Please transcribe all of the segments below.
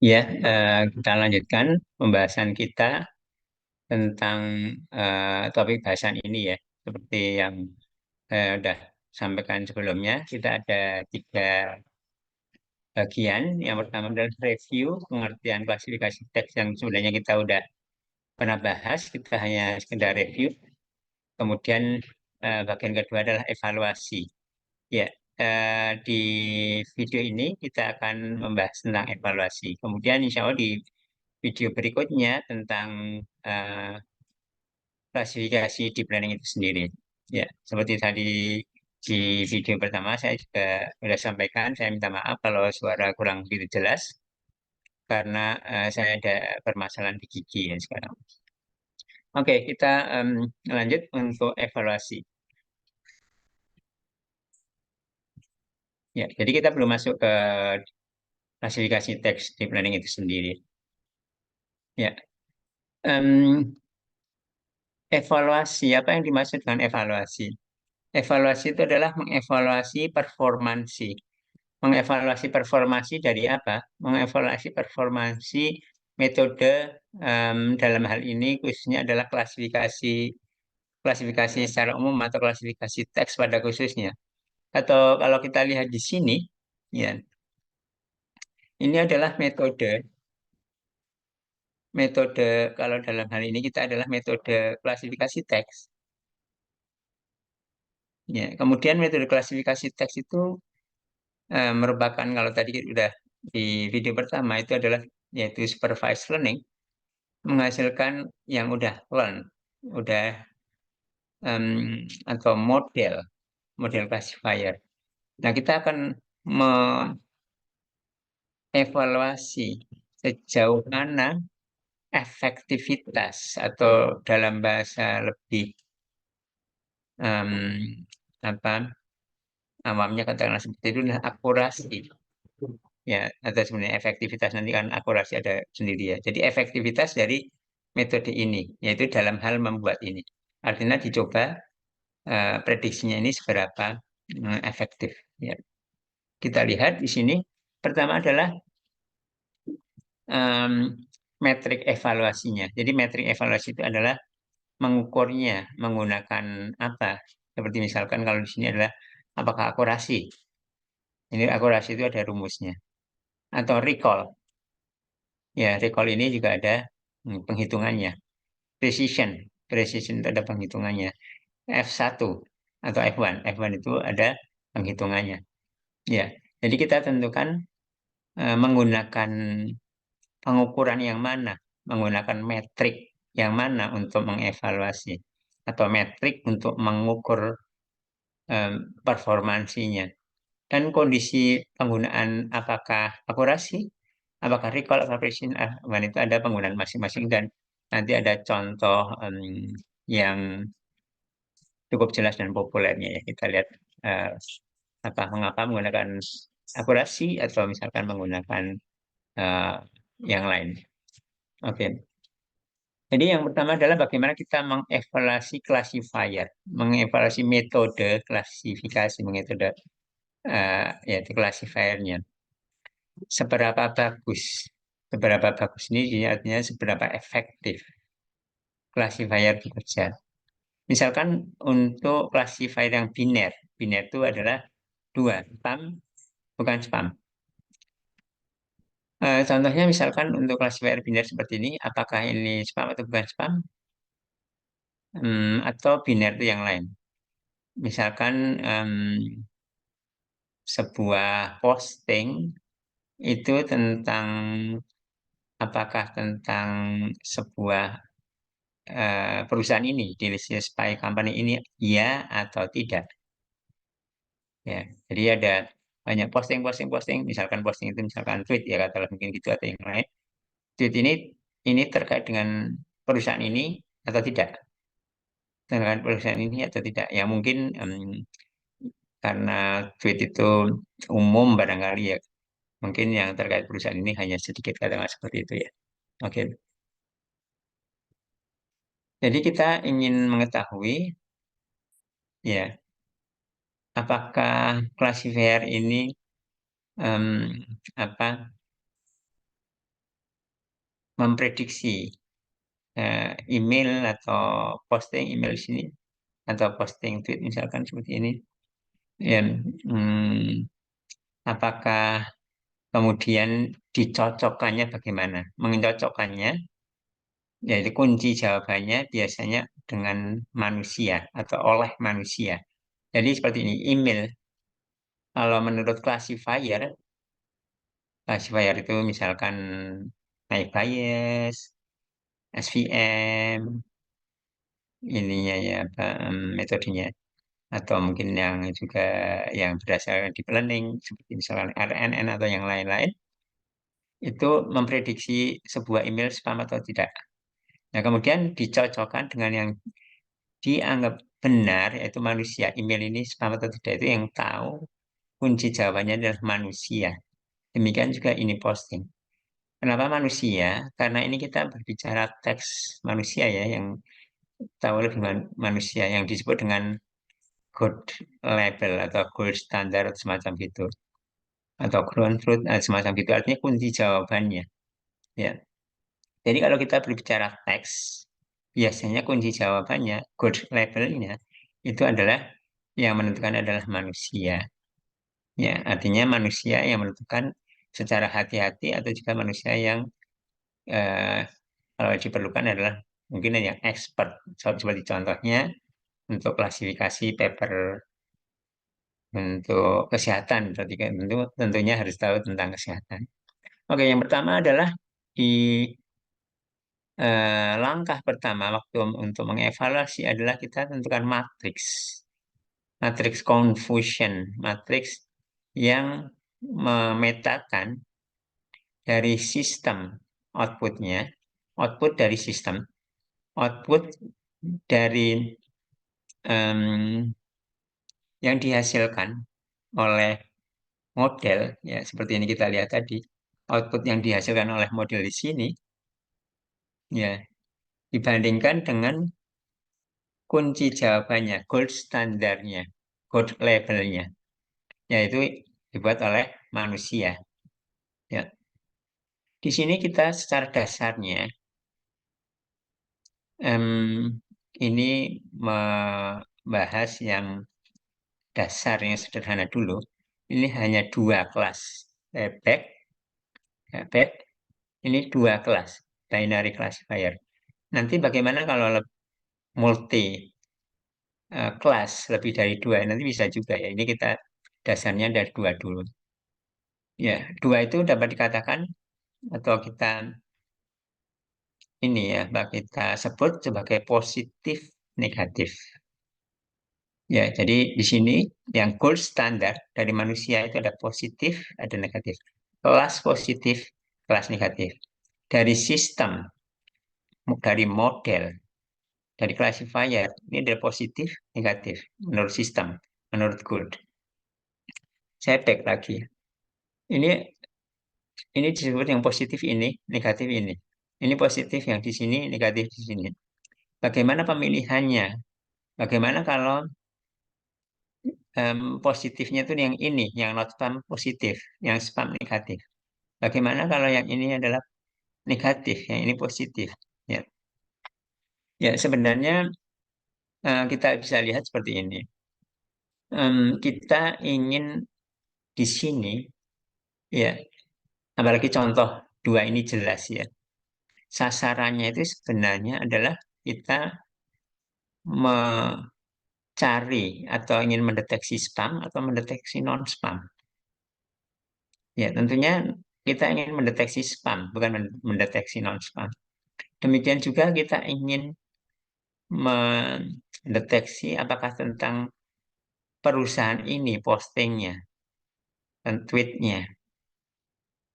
Ya, kita lanjutkan pembahasan kita tentang topik bahasan ini ya. Seperti yang sudah sampaikan sebelumnya, kita ada tiga bagian. Yang pertama adalah review, pengertian klasifikasi teks yang sebenarnya kita udah pernah bahas, kita hanya sekedar review. Kemudian bagian kedua adalah evaluasi. Ya, di video ini kita akan membahas tentang evaluasi. Kemudian insya Allah di video berikutnya tentang eh, klasifikasi di planning itu sendiri. Ya, seperti tadi di video pertama saya juga sudah sampaikan, saya minta maaf kalau suara kurang begitu jelas karena saya ada permasalahan di gigi ya sekarang. Oke, kita lanjut untuk evaluasi. Ya, jadi kita belum masuk ke klasifikasi teks di planning itu sendiri. Ya, em, evaluasi apa yang dimaksud dengan evaluasi? Evaluasi itu adalah mengevaluasi performansi. Mengevaluasi performansi dari apa? Mengevaluasi performansi metode dalam hal ini khususnya adalah klasifikasi klasifikasi secara umum atau klasifikasi teks pada khususnya. Atau kalau kita lihat di sini, ya, ini adalah metode kalau dalam hal ini kita adalah metode klasifikasi teks. Ya, kemudian metode klasifikasi teks itu merupakan kalau tadi udah di video pertama itu adalah yaitu supervised learning menghasilkan yang udah learn, udah atau model classifier. Nah, kita akan mengevaluasi sejauh mana efektivitas atau dalam bahasa lebih em, apa awamnya katakanlah seperti itu nah, akurasi ya atau sebenarnya efektivitas nanti kan akurasi ada sendiri ya. Jadi efektivitas dari metode ini yaitu dalam hal membuat ini. Artinya dicoba prediksinya ini seberapa efektif. Ya. Kita lihat di sini pertama adalah em, metrik evaluasinya. Jadi metrik evaluasi itu adalah mengukurnya menggunakan apa? Seperti misalkan kalau di sini adalah apakah akurasi. Ini akurasi itu ada rumusnya. Atau recall. Ya, recall ini juga ada penghitungannya. Precision. Precision itu ada penghitungannya. F1 atau F1. F1 itu ada penghitungannya. Ya, jadi kita tentukan menggunakan pengukuran yang mana, menggunakan metrik yang mana untuk mengevaluasi atau metrik untuk mengukur performansinya dan kondisi penggunaan apakah akurasi, apakah recall, apakah precision, itu ada penggunaan masing-masing dan nanti ada contoh yang cukup jelas dan populernya ya kita lihat eh, mengapa menggunakan akurasi atau misalkan menggunakan eh, yang lain. Oke. Jadi yang pertama adalah bagaimana kita mengevaluasi classifier, mengevaluasi metode klasifikasi, metode yaitu classifiernya. Seberapa bagus ini artinya seberapa efektif classifier bekerja. Misalkan untuk classifier yang biner, biner itu adalah dua, spam bukan spam. Contohnya misalkan untuk classifier biner seperti ini, apakah ini spam atau bukan spam? Atau biner itu yang lain. Misalkan sebuah posting itu tentang apakah tentang sebuah perusahaan ini di list spy company ini iya atau tidak ya. Jadi ada banyak posting misalkan posting itu misalkan tweet ya katakanlah mungkin gitu atau yang lain. Tweet ini terkait dengan perusahaan ini atau tidak, dengan perusahaan ini atau tidak. Ya mungkin karena tweet itu umum barangkali ya. Mungkin yang terkait perusahaan ini hanya sedikit katakanlah seperti itu ya. Oke. Jadi kita ingin mengetahui ya apakah classifier ini em, apa memprediksi email atau posting email di sini atau posting tweet misalkan seperti ini. Ya, apakah kemudian dicocokkannya bagaimana? Mencocokkannya, yaitu kunci jawabannya biasanya dengan manusia atau oleh manusia. Jadi seperti ini, email. Kalau menurut classifier itu misalkan high bias, SVM, ininya ya, apa, metodenya. Atau mungkin yang juga yang berdasarkan deep learning, seperti misalkan RNN atau yang lain-lain, itu memprediksi sebuah email spam atau tidak. Nah, kemudian dicocokkan dengan yang dianggap benar, yaitu manusia. Email ini spam atau tidak itu yang tahu kunci jawabannya adalah manusia. Demikian juga ini posting. Kenapa manusia? Karena ini kita berbicara teks manusia ya, yang tahu lebih manusia, yang disebut dengan good label atau gold standard semacam itu. Atau ground truth semacam itu, artinya kunci jawabannya. Ya. Jadi kalau kita berbicara teks, biasanya kunci jawabannya, good labelnya, itu adalah yang menentukan adalah manusia. Ya, artinya manusia yang menentukan secara hati-hati atau juga manusia yang eh, kalau diperlukan adalah mungkin yang expert. Seperti contohnya untuk klasifikasi paper untuk kesehatan, berarti kan tentunya harus tahu tentang kesehatan. Oke, yang pertama adalah di langkah pertama waktu untuk mengevaluasi adalah kita tentukan matriks, matriks confusion, matriks yang memetakan dari sistem outputnya, output dari sistem, output dari em, yang dihasilkan oleh model, ya seperti ini kita lihat tadi, output yang dihasilkan oleh model di sini, ya dibandingkan dengan kunci jawabannya, gold standarnya, gold labelnya, yaitu dibuat oleh manusia. Ya. Di sini kita secara dasarnya ini membahas yang dasar yang sederhana dulu. Ini hanya dua kelas, back, back. Ini dua kelas, binary classifier. Nanti bagaimana kalau multi kelas lebih dari dua? Nanti bisa juga ya. Ini kita dasarnya dari dua dulu. Ya, dua itu dapat dikatakan atau kita ini ya, kita sebut sebagai positif negatif. Ya, jadi di sini yang gold standar dari manusia itu ada positif, ada negatif. Kelas positif, kelas negatif. Dari sistem, dari model, dari classifier, ini ada positif, negatif. Menurut sistem, menurut gold. Saya back lagi. Ini disebut yang positif ini, negatif ini. Ini positif yang di sini, negatif di sini. Bagaimana pemilihannya? Bagaimana kalau positifnya itu yang ini, yang not spam positif, yang spam negatif. Bagaimana kalau yang ini adalah negatif, yang ini positif? Ya, ya sebenarnya kita bisa lihat seperti ini. Kita ingin di sini, ya, apalagi contoh dua ini jelas ya. Sasarannya itu sebenarnya adalah kita mencari atau ingin mendeteksi spam atau mendeteksi non spam. Ya, tentunya kita ingin mendeteksi spam, bukan mendeteksi non-spam. Demikian juga kita ingin mendeteksi apakah tentang perusahaan ini postingnya dan tweetnya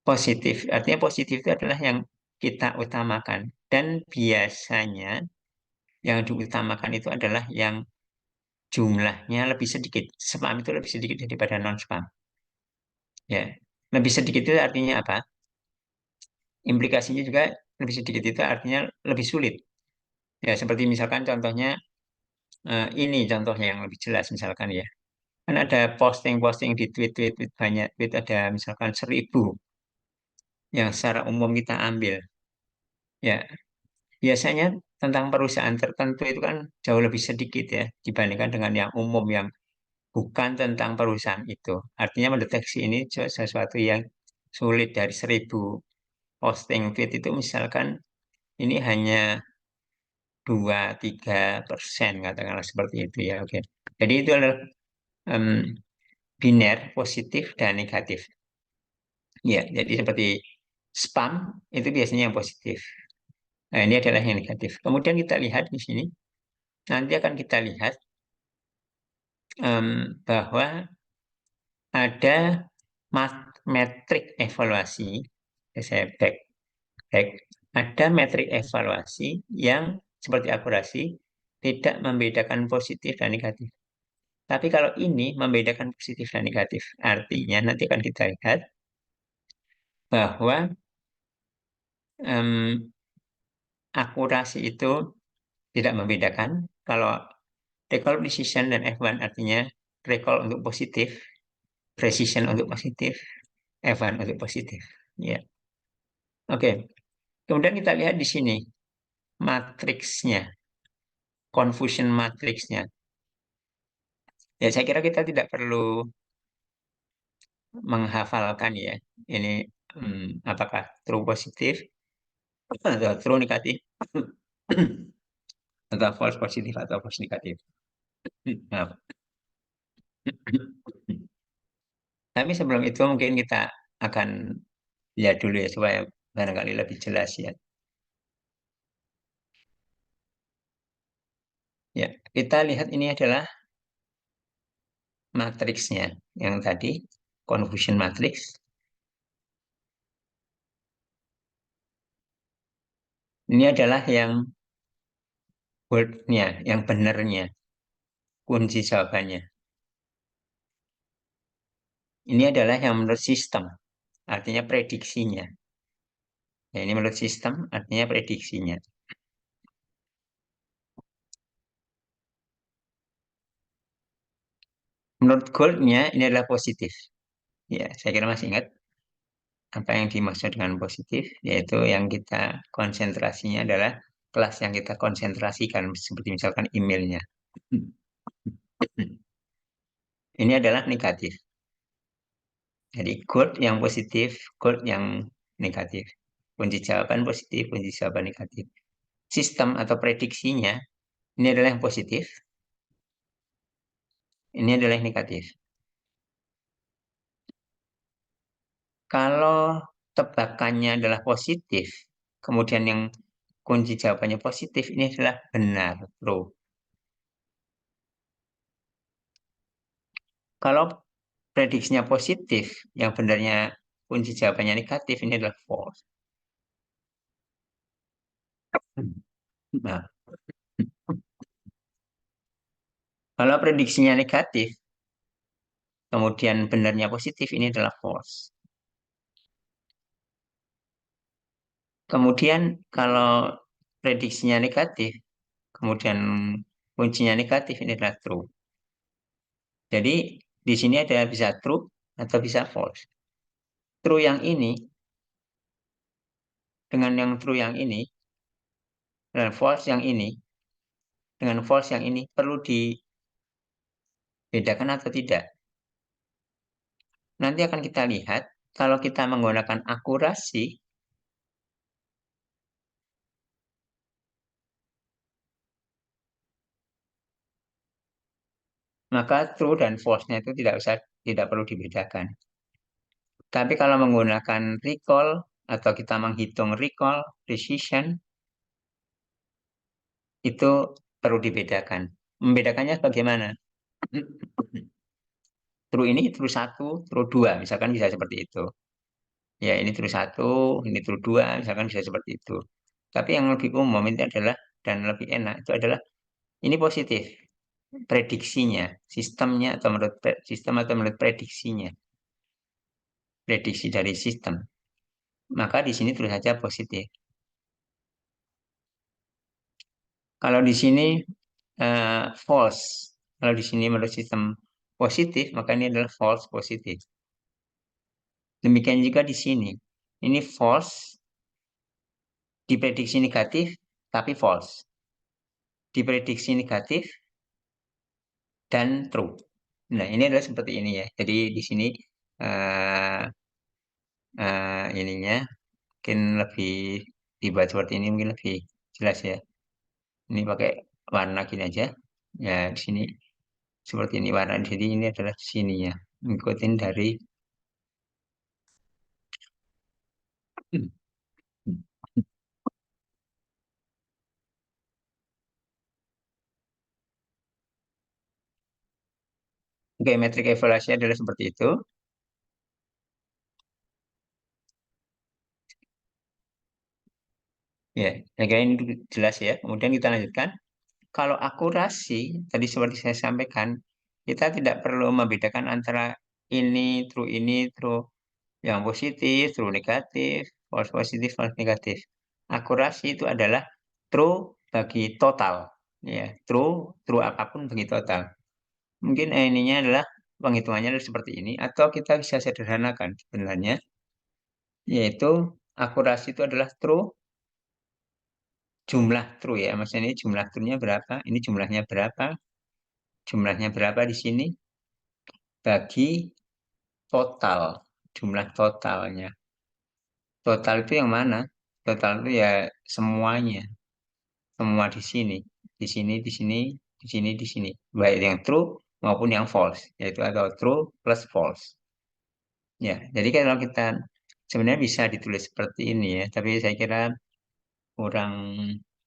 positif. Artinya positif itu adalah yang kita utamakan. Dan biasanya yang diutamakan itu adalah yang jumlahnya lebih sedikit. Spam itu lebih sedikit daripada non-spam. Ya, lebih sedikit itu artinya apa? Implikasinya juga lebih sedikit itu artinya lebih sulit. Ya, seperti misalkan contohnya ini contohnya yang lebih jelas misalkan ya. Kan ada posting-posting di tweet-tweet banyak tweet ada misalkan 1.000 yang secara umum kita ambil. Ya, biasanya tentang perusahaan tertentu itu kan jauh lebih sedikit ya dibandingkan dengan yang umum yang bukan tentang perusahaan itu. Artinya mendeteksi ini sesuatu yang sulit. Dari 1.000 posting feed itu misalkan ini hanya 2-3% katakanlah seperti itu ya. Oke. Jadi itu adalah em, biner, positif dan negatif. Ya, jadi seperti spam itu biasanya yang positif. Nah, ini adalah yang negatif. Kemudian kita lihat di sini, nanti akan kita lihat bahwa ada metrik evaluasi. Saya back. Ada metrik evaluasi yang seperti akurasi tidak membedakan positif dan negatif. Tapi kalau ini membedakan positif dan negatif, artinya nanti akan kita lihat bahwa em, akurasi itu tidak membedakan. Kalau recall precision dan F1 artinya recall untuk positif, precision untuk positif, F1 untuk positif. Ya, oke. Kemudian kita lihat di sini matriksnya, confusion matriksnya. Ya, saya kira kita tidak perlu menghafalkan ya. Ini apakah true positif atau true negatif atau false positif atau false negatif. Nah, tapi sebelum itu mungkin kita akan lihat dulu ya supaya barangkali lebih jelas ya. Ya, kita lihat ini adalah matriksnya yang tadi confusion matrix. Ini adalah yang word-nya, yang benarnya, kunci jawabannya. Ini adalah yang menurut sistem, artinya prediksinya. Ya, ini menurut sistem, artinya prediksinya. Menurut goal-nya, ini adalah positif. Ya, saya kira masih ingat apa yang dimaksud dengan positif, yaitu yang kita konsentrasinya adalah kelas yang kita konsentrasikan, seperti misalkan emailnya. Ini adalah negatif. Jadi goal yang positif, goal yang negatif. Kunci jawaban positif, kunci jawaban negatif. Sistem atau prediksinya, ini adalah yang positif, ini adalah yang negatif. Kalau tebakannya adalah positif, kemudian yang kunci jawabannya positif, ini adalah benar, true. Kalau prediksinya positif, yang benarnya kunci jawabannya negatif, ini adalah false. Nah, kalau prediksinya negatif, kemudian benarnya positif, ini adalah false. Kemudian kalau prediksinya negatif, kemudian kuncinya negatif, ini adalah true. Jadi di sini ada bisa true atau bisa false. True yang ini dengan yang true yang ini dan false yang ini dengan false yang ini perlu dibedakan atau tidak. Nanti akan kita lihat kalau kita menggunakan akurasi, maka true dan false-nya itu tidak perlu dibedakan. Tapi kalau menggunakan recall atau kita menghitung recall precision itu perlu dibedakan. Membedakannya bagaimana? True ini true satu, true dua, misalkan bisa seperti itu. Ya, ini true satu, ini true dua, misalkan bisa seperti itu. Tapi yang lebih umum itu adalah dan lebih enak itu adalah ini positif prediksinya, sistemnya atau menurut sistem atau menurut prediksinya, prediksi dari sistem. Maka di sini tulis saja positif. Kalau di sini false, kalau di sini menurut sistem positif, maka ini adalah false positif. Demikian juga di sini. Ini false, diprediksi negatif tapi false, diprediksi negatif dan true. Nah, ini adalah seperti ini ya. Jadi di sini eh, ininya mungkin lebih dibuat seperti ini mungkin lebih jelas ya. Ini pakai warna gini aja. Ya, di sini seperti ini warna. Jadi ini adalah sini ya. Ngikutin dari Oke, metrik evaluasi adalah seperti itu. Ya, saya kira ini jelas ya. Kemudian kita lanjutkan. Kalau akurasi, tadi seperti saya sampaikan, kita tidak perlu membedakan antara ini, true yang positif, true negatif, false positif, false negatif. Akurasi itu adalah true bagi total. Ya, true apapun bagi total. Mungkin ininya adalah penghitungannya adalah seperti ini, atau kita bisa sederhanakan sebenarnya, yaitu akurasi itu adalah true jumlah true ya. Maksudnya ini jumlah true-nya berapa, ini jumlahnya berapa di sini bagi total, jumlah totalnya. Total itu yang mana? Total itu ya semuanya, semua di sini, di sini, di sini, di sini, di sini. Baik yang true maupun yang false, yaitu atau true plus false. Ya, jadi kalau kita sebenarnya bisa ditulis seperti ini ya, tapi saya kira kurang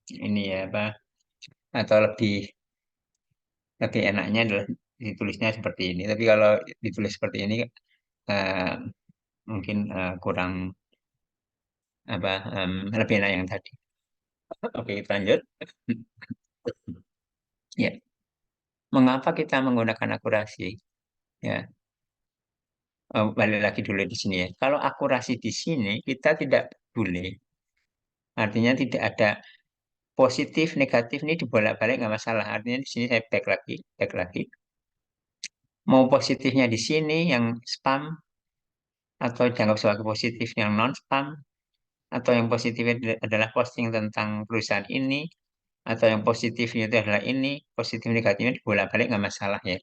ini ya apa atau lebih enaknya adalah ditulisnya seperti ini. Tapi kalau ditulis seperti ini eh, mungkin kurang apa lebih enak yang tadi. Oke, kita lanjut. Ya, mengapa kita menggunakan akurasi? Ya, balik lagi dulu di sini ya. Kalau akurasi di sini kita tidak boleh, artinya tidak ada positif negatif ini dibolak-balik nggak masalah. Artinya di sini saya back lagi. Mau positifnya di sini yang spam atau dianggap sebagai positif yang non spam atau yang positifnya adalah posting tentang perusahaan ini atau yang positifnya itu adalah ini, positif negatifnya dibolak-balik nggak masalah ya.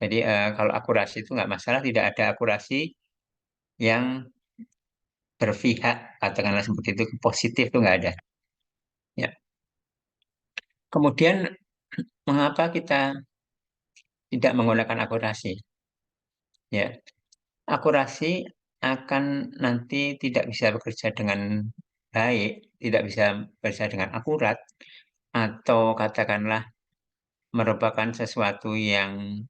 Jadi kalau akurasi itu nggak masalah, tidak ada akurasi yang berpihak, katakanlah seperti itu, ke positif itu nggak ada. Ya. Kemudian mengapa kita tidak menggunakan akurasi? Ya, akurasi akan nanti tidak bisa bekerja dengan baik, tidak bisa bekerja dengan akurat, atau katakanlah merupakan sesuatu yang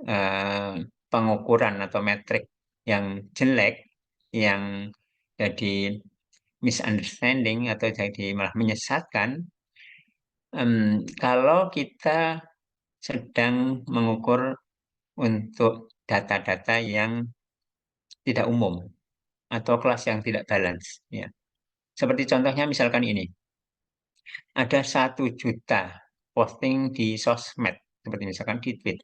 eh, pengukuran atau metrik yang jelek, yang jadi misunderstanding atau jadi malah menyesatkan, kalau kita sedang mengukur untuk data-data yang tidak umum atau kelas yang tidak balance. Ya. Seperti contohnya misalkan ini, ada 1 juta posting di sosmed, seperti misalkan di tweet.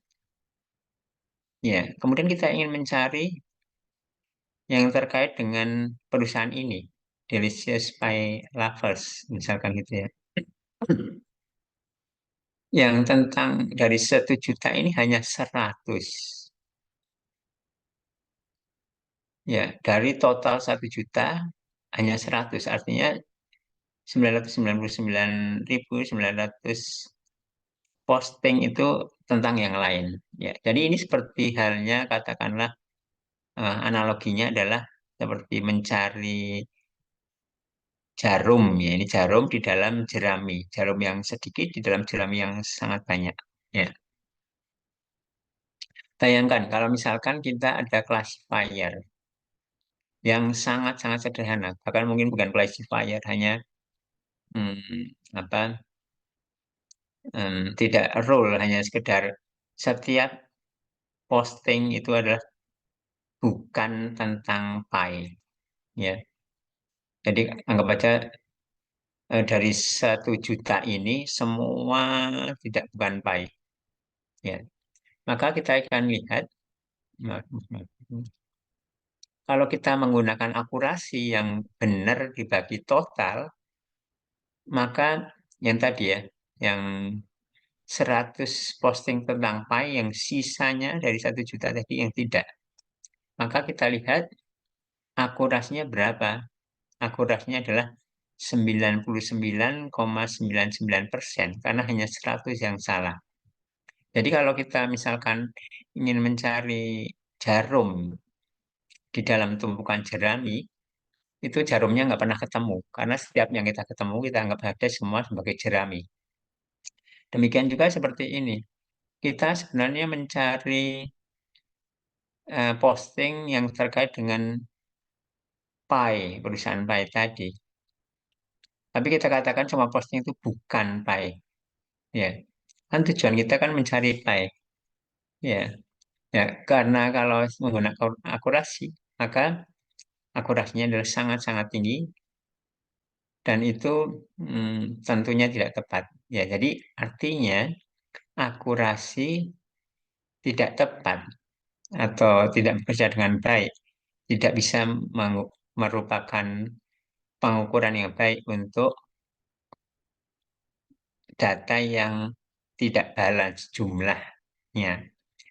Ya, kemudian kita ingin mencari yang terkait dengan perusahaan ini, Delicious Pie Lovers, misalkan gitu ya. Yang tentang dari 1 juta ini hanya 100. Ya, dari total 1 juta hanya 100. Artinya 999.900 posting itu tentang yang lain. Ya, jadi ini seperti halnya katakanlah analoginya adalah seperti mencari jarum ya. Ini jarum di dalam jerami. Jarum yang sedikit di dalam jerami yang sangat banyak. Ya. Bayangkan kalau misalkan kita ada classifier yang sangat-sangat sederhana, bahkan mungkin bukan classifier, hanya apa tidak rule, hanya sekedar setiap posting itu adalah bukan tentang pi, ya. Jadi anggap aja dari 1 juta ini semua tidak bukan pi, ya. Maka kita akan lihat, Kalau kita menggunakan akurasi yang benar dibagi total, maka yang tadi ya, yang 100 posting tentang pi yang sisanya dari 1 juta tadi yang tidak. Maka kita lihat akurasinya berapa. Akurasinya adalah 99,99% karena hanya 100 yang salah. Jadi kalau kita misalkan ingin mencari jarum di dalam tumpukan jerami, itu jarumnya nggak pernah ketemu. Karena setiap yang kita ketemu, kita anggap ada semua sebagai jerami. Demikian juga seperti ini. Kita sebenarnya mencari posting yang terkait dengan Pi, perusahaan Pi tadi. Tapi kita katakan semua posting itu bukan Pi. Ya, kan tujuan kita kan mencari Pi. Ya, ya, karena kalau menggunakan akurasi, maka akurasinya adalah sangat-sangat tinggi dan itu tentunya tidak tepat. Ya, jadi artinya akurasi tidak tepat atau tidak bekerja dengan baik, tidak bisa merupakan pengukuran yang baik untuk data yang tidak balance jumlahnya.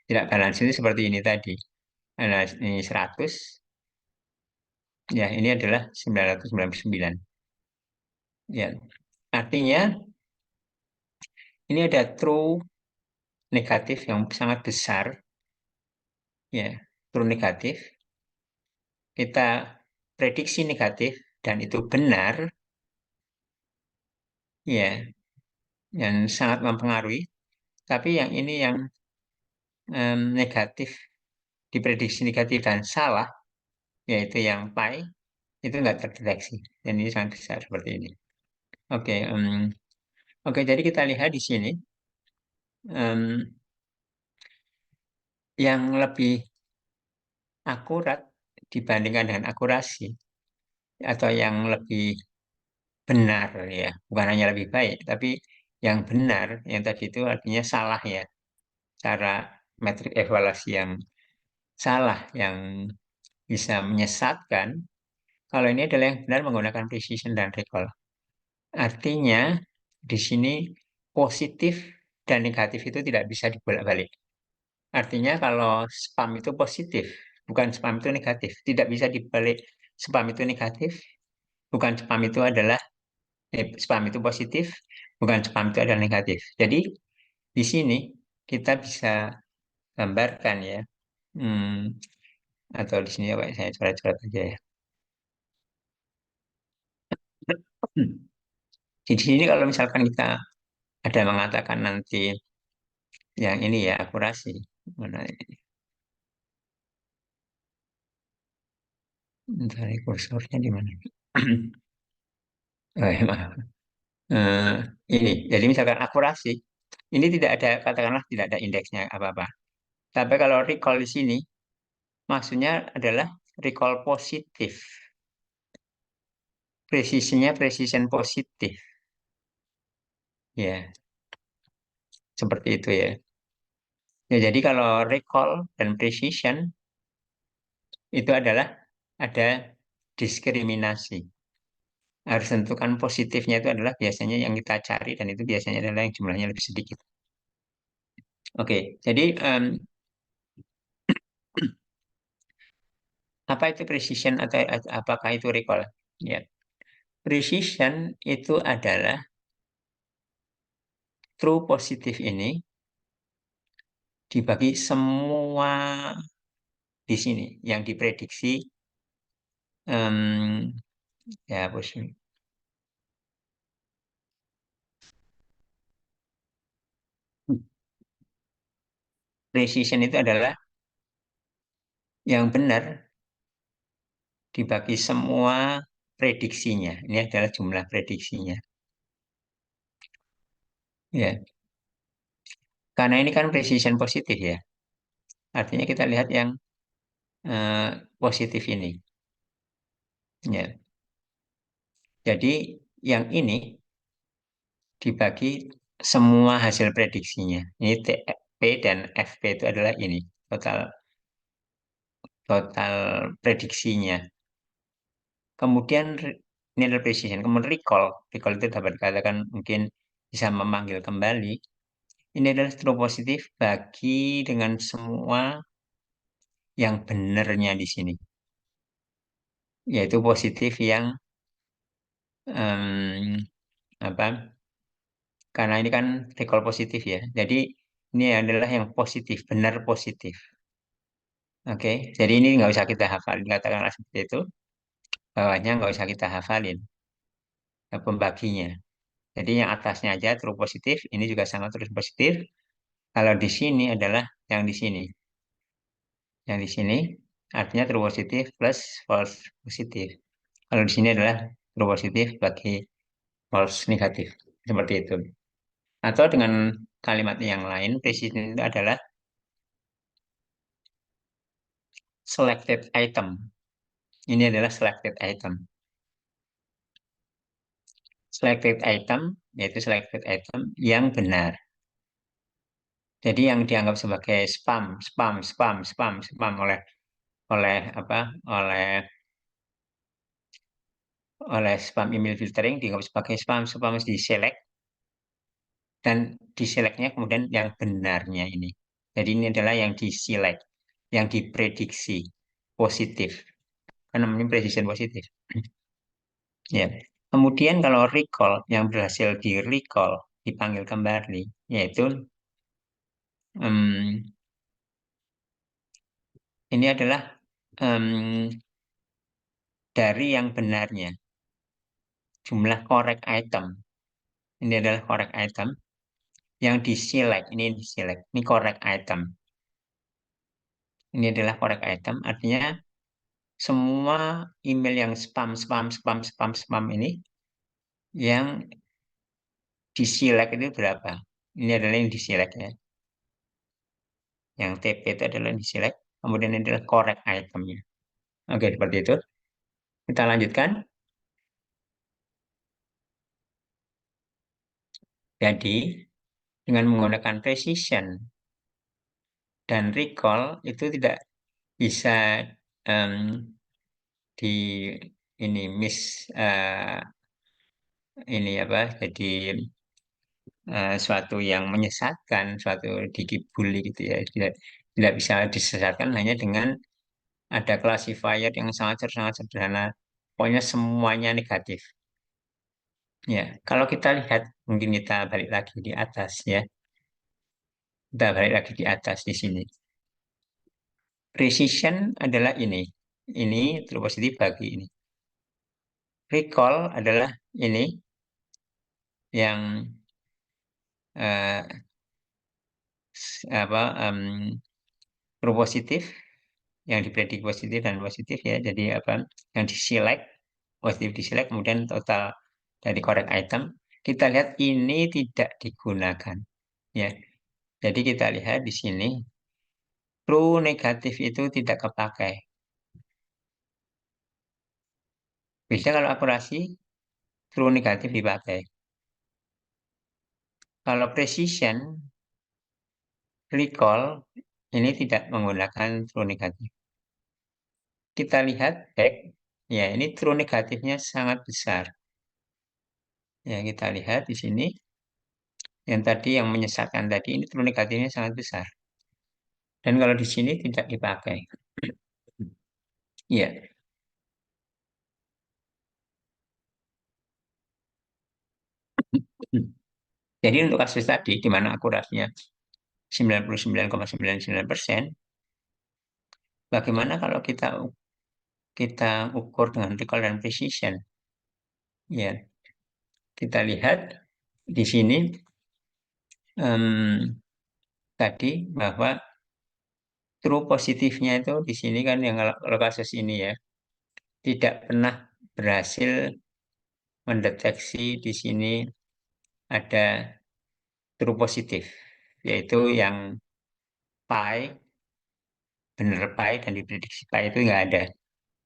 Tidak balance itu seperti ini tadi. Ada ini 100, ya ini adalah 999. Ya, artinya ini ada true negatif yang sangat besar, ya, true negatif. Kita prediksi negatif dan itu benar, ya, yang sangat mempengaruhi. Tapi yang ini yang negatif, diprediksi negatif dan salah, yaitu yang pi, itu nggak terdeteksi. Dan ini sangat besar seperti ini. Oke, oke, jadi kita lihat di sini em, yang lebih akurat dibandingkan dengan akurasi atau yang lebih benar ya, bukan hanya lebih baik, tapi yang benar yang tadi itu artinya salah ya, cara metrik evaluasi yang salah yang bisa menyesatkan. Kalau ini adalah yang benar menggunakan precision dan recall. Artinya di sini positif dan negatif itu tidak bisa dibolak-balik. Artinya kalau spam itu positif, bukan spam itu negatif. Tidak bisa dibalik spam itu negatif, bukan spam itu adalah spam itu positif, bukan spam itu adalah negatif. Jadi di sini kita bisa gambarkan ya, hmm, atau di sini ya Pak, saya coret-coret aja ya. Di sini kalau misalkan kita ada mengatakan nanti yang ini ya akurasi, mana ini? Bentar, kursornya di mana? Oh, ya, maaf. Eh, ini, jadi misalkan akurasi, ini tidak ada, katakanlah tidak ada indeksnya apa-apa. Tapi kalau recall di sini, maksudnya adalah recall positif. Presisinya precision positif. Ya, seperti itu ya. Ya, jadi kalau recall dan precision itu adalah ada diskriminasi. Harus tentukan positifnya itu adalah biasanya yang kita cari dan itu biasanya adalah yang jumlahnya lebih sedikit. Oke, jadi apa itu precision atau apakah itu recall? Ya, precision itu adalah true positif ini dibagi semua di sini yang diprediksi em, ya bos. Precision itu adalah yang benar dibagi semua prediksinya. Ini adalah jumlah prediksinya. Ya, karena ini kan precision positif ya. Artinya kita lihat yang positif ini. Ya, jadi yang ini dibagi semua hasil prediksinya. Ini TP dan FP itu adalah ini total total prediksinya. Kemudian ini adalah precision. Kemudian recall. Recall itu dapat dikatakan mungkin bisa memanggil kembali. Ini adalah true positif bagi dengan semua yang benarnya di sini, yaitu positif yang em, apa? Karena ini kan recall positif ya. Jadi ini adalah yang positif, benar positif. Oke, jadi ini nggak usah kita hafal. Katakanlah seperti itu. Bawahnya nggak usah kita hafalin pembaginya. Jadi yang atasnya aja true positif, ini juga sama terus positif. Kalau di sini adalah yang di sini. Yang di sini artinya true positif plus false positif. Kalau di sini adalah true positif bagi false negatif. Seperti itu. Atau dengan kalimat yang lain, precision itu adalah selected item. Ini adalah selected item. Selected item yaitu selected item yang benar. Jadi yang dianggap sebagai spam, spam, spam, spam, spam oleh apa? Oleh spam email filtering dianggap sebagai spam, spam di select dan di selectnya kemudian yang benarnya ini. Jadi ini adalah yang di select, yang diprediksi positif. Kan namanya precision positif. Ya. Kemudian kalau recall yang berhasil di recall dipanggil kembali, yaitu em, ini adalah em, dari yang benarnya jumlah correct item. Ini adalah correct item yang di select. Ini di select. Ini correct item. Ini adalah correct item. Artinya semua email yang spam, spam, spam, spam, spam ini yang di select itu berapa? Ini adalah yang di select ya. Yang TP itu adalah yang di select. Kemudian ini adalah correct itemnya. Oke, seperti itu. Kita lanjutkan. Jadi, dengan menggunakan precision dan recall itu tidak bisa em, di ini ini apa jadi suatu yang menyesatkan, suatu dikibuli gitu ya. Tidak bisa disesatkan hanya dengan ada classifier yang sangat sederhana. Pokoknya semuanya negatif. Ya, kalau kita lihat, mungkin kita balik lagi di atas ya. Kita balik lagi di atas di sini. Precision adalah ini. Ini true positif bagi ini. Recall adalah ini yang eh, apa true positif yang dipredik positif dan positif ya. Jadi apa yang diselect positif diselect kemudian total dari correct item kita lihat ini tidak digunakan ya. Jadi kita lihat di sini true negatif itu tidak kepakai. Bisa kalau akurasi true negatif dipakai. Kalau precision recall ini tidak menggunakan true negatif. Kita lihat back ya ini true negatifnya sangat besar. Ya kita lihat di sini yang tadi yang menyesatkan tadi ini true negatifnya sangat besar. Dan kalau di sini tidak dipakai. Ya, jadi untuk kasus tadi di mana akurasinya 99,99%, bagaimana kalau kita kita ukur dengan recall dan precision? Ya, kita lihat di sini em, tadi bahwa true positifnya itu di sini kan yang kalau kasus ini ya tidak pernah berhasil mendeteksi di sini ada true positif, yaitu yang pi, benar pi dan diprediksi pi itu nggak ada.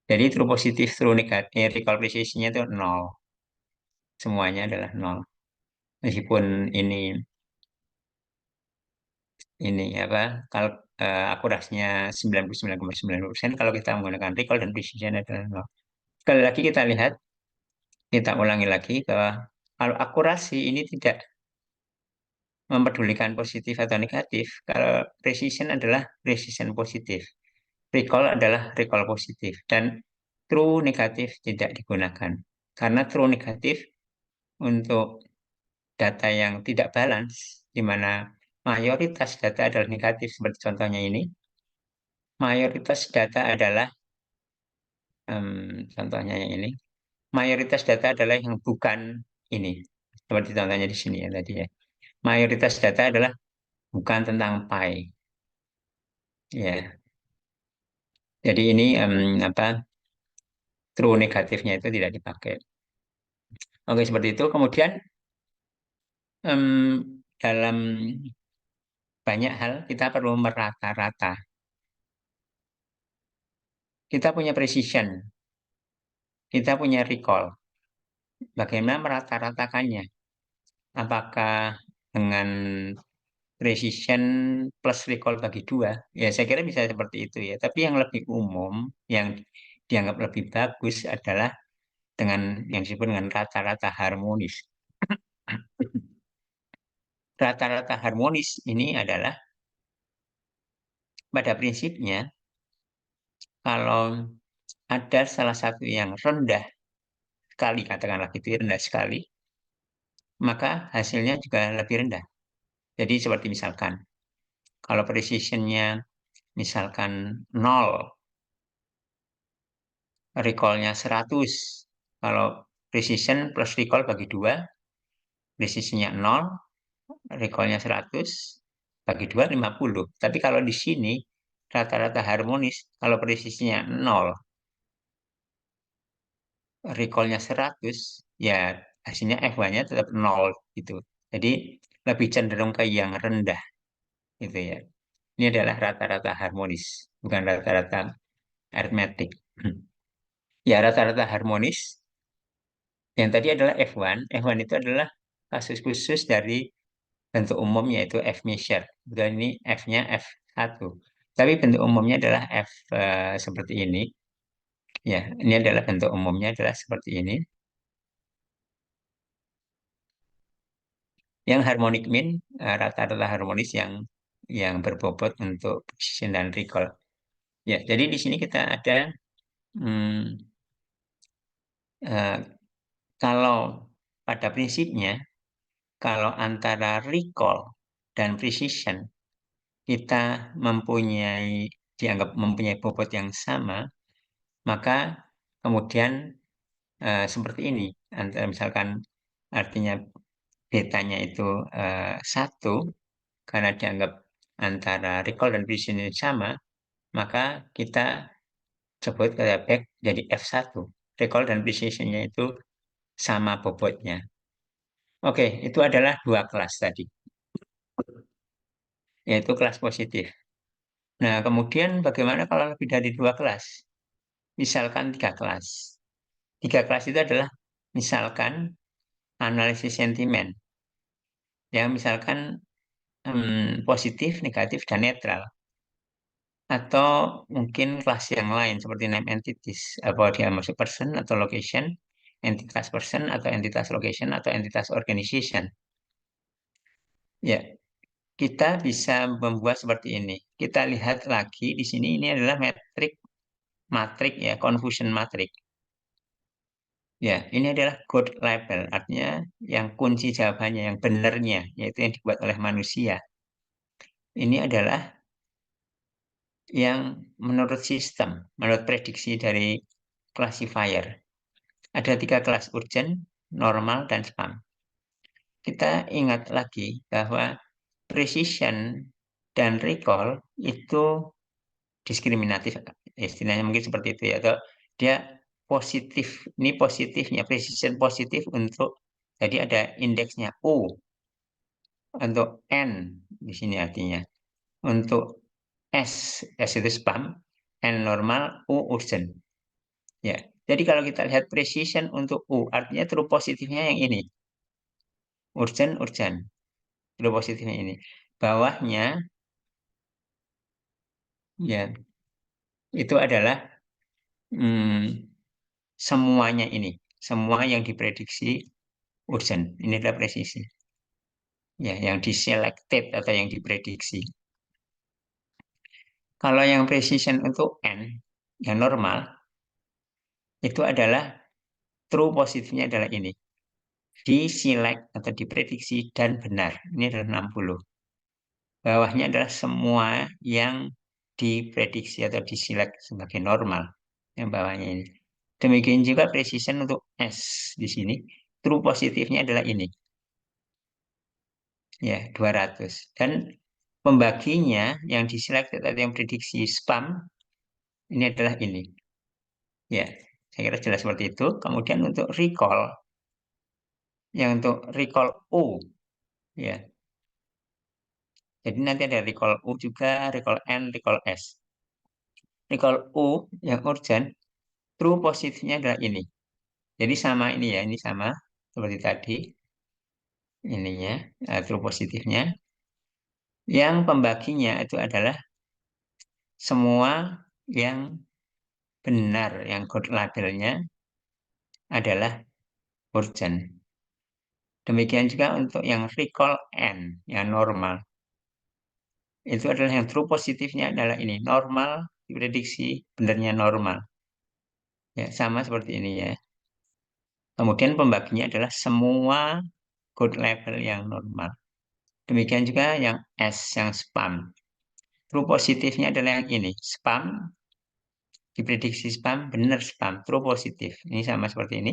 Jadi true positif, true negatif, recall precision-nya itu nol. Semuanya adalah nol. Meskipun ini apa akurasinya 99,9%. Kalau kita menggunakan recall dan precision adalah 0. Sekali lagi kita ulangi lagi bahwa kalau akurasi ini tidak mempedulikan positif atau negatif, kalau precision adalah precision positif, recall adalah recall positif, dan true negatif tidak digunakan. Karena true negatif untuk data yang tidak balance, di mana mayoritas data adalah negatif, seperti contohnya ini, mayoritas data adalah, contohnya yang ini, mayoritas data adalah yang bukan ini, seperti contohnya di sini ya tadi ya. Mayoritas data adalah bukan tentang pi, ya. Jadi ini apa, true negatifnya itu tidak dipakai. Oke, seperti itu. Kemudian dalam banyak hal kita perlu merata-rata. Kita punya precision, kita punya recall. Bagaimana merata-ratakannya? Apakah dengan precision plus recall bagi dua? Ya, saya kira bisa seperti itu ya. Tapi yang lebih umum, yang dianggap lebih bagus adalah dengan yang disebut dengan rata-rata harmonis. Rata-rata harmonis ini adalah pada prinsipnya kalau ada salah satu yang rendah sekali, katakanlah gitu ya, rendah sekali, maka hasilnya juga lebih rendah. Jadi seperti misalkan, kalau precisionnya misalkan 0, recall-nya 100. Kalau precision plus recall bagi 2, precisionnya 0, recall-nya 100, bagi 2, 50. Tapi kalau di sini, rata-rata harmonis, kalau precisionnya 0, recall-nya 100, ya hasilnya F1-nya tetap 0 gitu. Jadi lebih cenderung ke yang rendah gitu ya. Ini adalah rata-rata harmonis, bukan rata-rata aritmetik. Ya, rata-rata harmonis yang tadi adalah F1. F1 itu adalah kasus khusus dari bentuk umum yaitu F measure. Dan ini F-nya F1. Tapi bentuk umumnya adalah F seperti ini. Ya, ini adalah bentuk umumnya adalah seperti ini. Yang harmonic mean, rata-rata harmonis yang berbobot untuk precision dan recall. Ya, jadi di sini kita ada hmm, eh, kalau pada prinsipnya kalau antara recall dan precision kita dianggap mempunyai bobot yang sama, maka kemudian seperti ini. Antara misalkan artinya betanya itu 1, karena dianggap antara recall dan precision ini sama, maka kita sebut kata back jadi F1. Recall dan precisionnya itu sama bobotnya. Oke, itu adalah dua kelas tadi, yaitu kelas positif. Nah, kemudian bagaimana kalau lebih dari dua kelas? Misalkan tiga kelas. Tiga kelas itu adalah misalkan analisis sentimen. Ya, misalkan positif, negatif, dan netral. Atau mungkin kelas yang lain seperti name entities. Apa dia masuk person atau location, entitas person atau entitas location atau entitas organization. Ya, kita bisa membuat seperti ini. Kita lihat lagi di sini, ini adalah matrik ya, confusion matrix. Ya, ini adalah good label, artinya yang kunci jawabannya, yang benarnya, yaitu yang dibuat oleh manusia. Ini adalah yang menurut sistem, menurut prediksi dari classifier. Ada tiga kelas: urgent, normal, dan spam. Kita ingat lagi bahwa precision dan recall itu diskriminatif, istilahnya mungkin seperti itu ya, atau dia positif. Ini positifnya precision positif untuk, jadi ada indeksnya U, untuk N di sini artinya, untuk S itu spam, N normal, U urgent. Ya, jadi kalau kita lihat precision untuk U, artinya true positifnya yang ini, urgent urgent, true positifnya ini. Bawahnya Ya, itu adalah hmm, semuanya ini, semua yang diprediksi urgent. Ini adalah presisi. Ya, yang diselected atau yang diprediksi. Kalau yang precision untuk N, yang normal, itu adalah true positifnya adalah ini. Diselect atau diprediksi dan benar. Ini adalah 60. Bawahnya adalah semua yang diprediksi atau diselect sebagai normal. Yang bawahnya ini. Demikian juga precision untuk S di sini. True positifnya adalah ini. Ya, 200. Dan pembaginya yang diselect atau yang prediksi spam ini adalah ini. Ya, saya kira jelas seperti itu. Kemudian untuk recall, yang untuk recall U, ya. Jadi nanti ada recall U juga, recall N, recall S. Recall U yang urgent, true positifnya adalah ini. Jadi sama ini ya, ini sama seperti tadi ininya, true positifnya. Yang pembaginya itu adalah semua yang benar, yang code labelnya adalah urgent. Demikian juga untuk yang recall N, yang normal. Itu adalah yang true positifnya adalah ini, normal, diprediksi, benarnya normal. Ya, sama seperti ini ya. Kemudian pembaginya adalah semua code level yang normal. Demikian juga yang S, yang spam. True positifnya adalah yang ini, spam, diprediksi spam, benar spam, true positif. Ini sama seperti ini.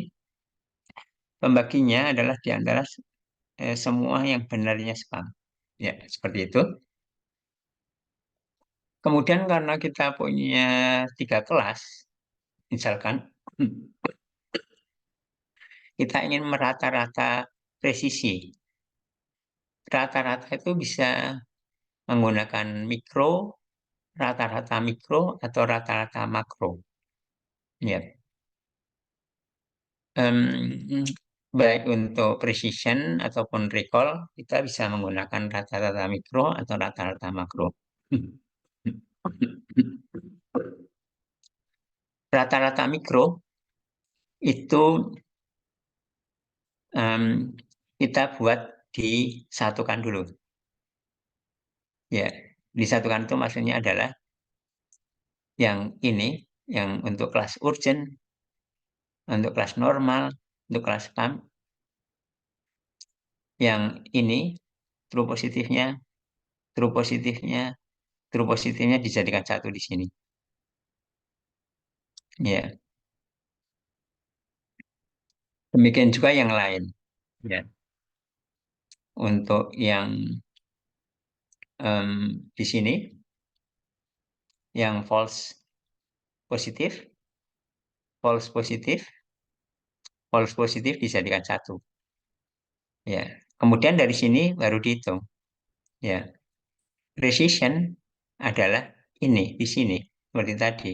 Pembaginya adalah di antara semua yang benarnya spam. Ya, seperti itu. Kemudian karena kita punya 3 kelas, misalkan kita ingin merata-rata presisi. Rata-rata itu bisa menggunakan mikro, rata-rata mikro, atau rata-rata makro. Ya. Em, Baik untuk precision ataupun recall, kita bisa menggunakan rata-rata mikro atau rata-rata makro. Rata-rata mikro itu em, kita buat disatukan dulu. Ya, disatukan itu maksudnya adalah yang ini, yang untuk kelas urgent, untuk kelas normal, untuk kelas spam, yang ini true positifnya, true positifnya, true positifnya dijadikan satu di sini. Ya, demikian juga yang lain. Ya, untuk yang di sini, yang positif, false positif dijadikan satu. Ya, kemudian dari sini baru dihitung. Ya, precision adalah ini di sini seperti tadi,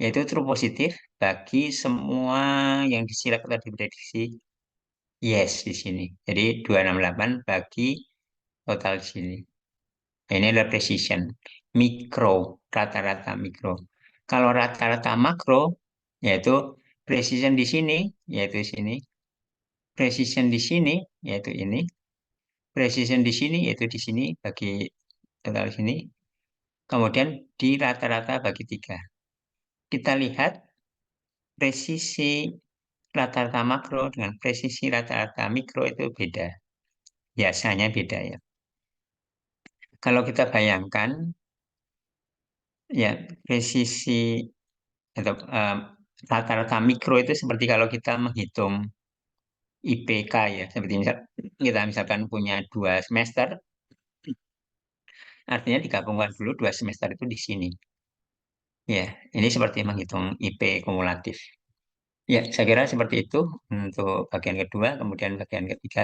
yaitu true positif bagi semua yang disilat atau diprediksi yes di sini. Jadi 268 bagi total di sini. Ini adalah precision. Mikro, rata-rata mikro. Kalau rata-rata makro, yaitu precision di sini, yaitu sini. Precision di sini, yaitu ini. Precision di sini, yaitu di sini, bagi total sini. Kemudian di rata-rata bagi 3. Kita lihat presisi rata-rata makro dengan presisi rata-rata mikro itu beda. Biasanya beda ya. Kalau kita bayangkan, ya presisi atau rata-rata mikro itu seperti kalau kita menghitung IPK ya. Seperti kita misalkan punya 2 semester, artinya digabungkan dulu 2 semester itu di sini. Ya, ini seperti menghitung IP kumulatif. Ya, saya kira seperti itu untuk bagian kedua. Kemudian bagian ketiga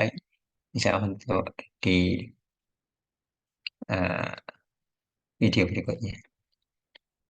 bisa untuk di eh, video berikutnya.